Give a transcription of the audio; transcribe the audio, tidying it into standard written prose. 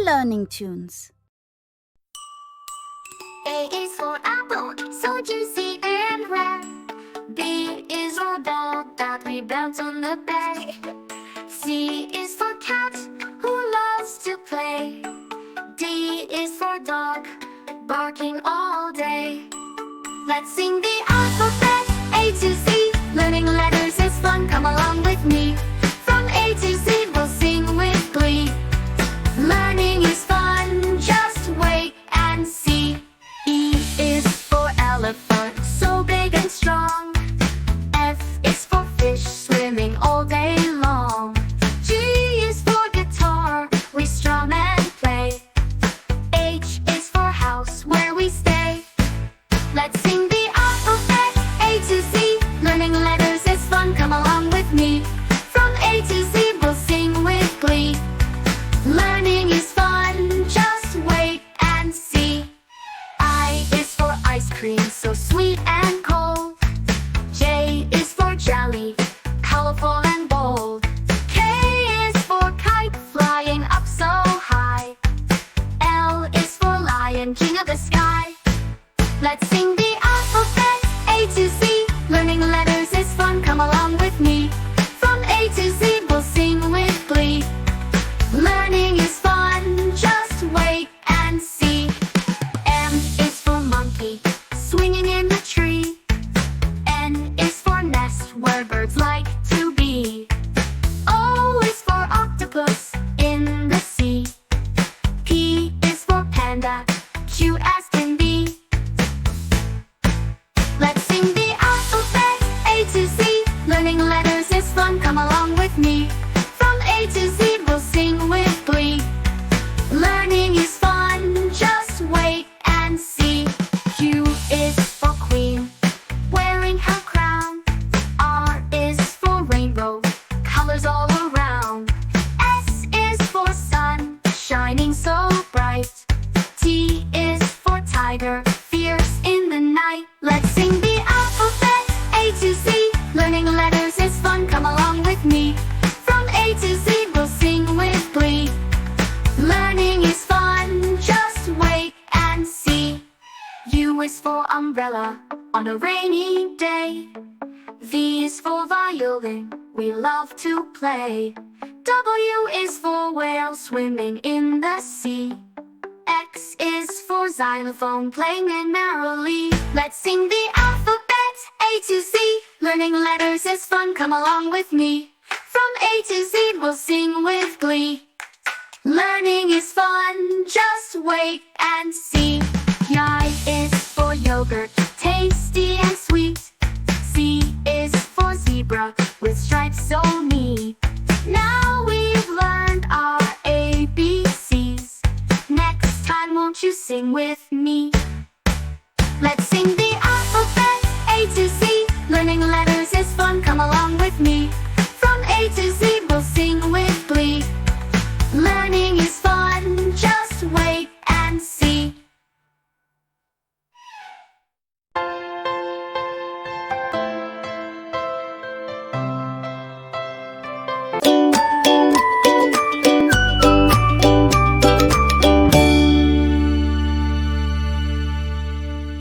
learning tunes. A is for apple, so juicy and red. B is for ball that we built on the bed. C is for cat, who loves to play. D is for dog, barking all day. Let's sing the alphabet, A to Z. Learning letters is fun, come along with me. From A to Z, we'll sing with glee. Learning is fun, just wait and see. E is for elephant, so big and strong. F is for fish, swimming all day long. G is for guitar, we strum and play. H is for house, where we stay. Let's sing the alphabet, A to Z. Learning letters is fun, come along with me. From A to Z, we'll sing with glee. Learning is fun, just wait and see. I is for ice cream, so sweet and cold. J is for jelly, colorful and bold. K is for kite, flying up so high. L is for lion, king of the sky. Let's sing the alphabet, A to Z. Learning letters is fun, come along with me. From A to Z, we'll sing with glee. Learning is fun, just wait and see. M is for monkey, swinging in the tree. N is for nest, where birds like to be. O is for octopus, in the sea. P is for panda, cute as can be. Let's sing the alphabet, A to Z. Learning letters is fun, come along with me. From A to Z, we'll sing with glee. Learning is fun, just wait and see. Q is for queen, wearing her crown. R is for rainbow, colors all around. S is for sun, shining so bright. T is for tiger, fierce in the night. Let's sing the alphabet, A to Z. Learning letters is fun, come along with me. From A to Z, we'll sing with glee. Learning is fun, just wait and see. U is for umbrella, on a rainy day. V is for violin, we love to play. W is for whale, swimming in the sea. X is for xylophone, playing merrily. Let's sing the alphabet, A to Z. Learning letters is fun, come along with me. From A to Z, we'll sing with glee. Learning is fun, just wait and see. Y is for yogurt, tasty and sweet.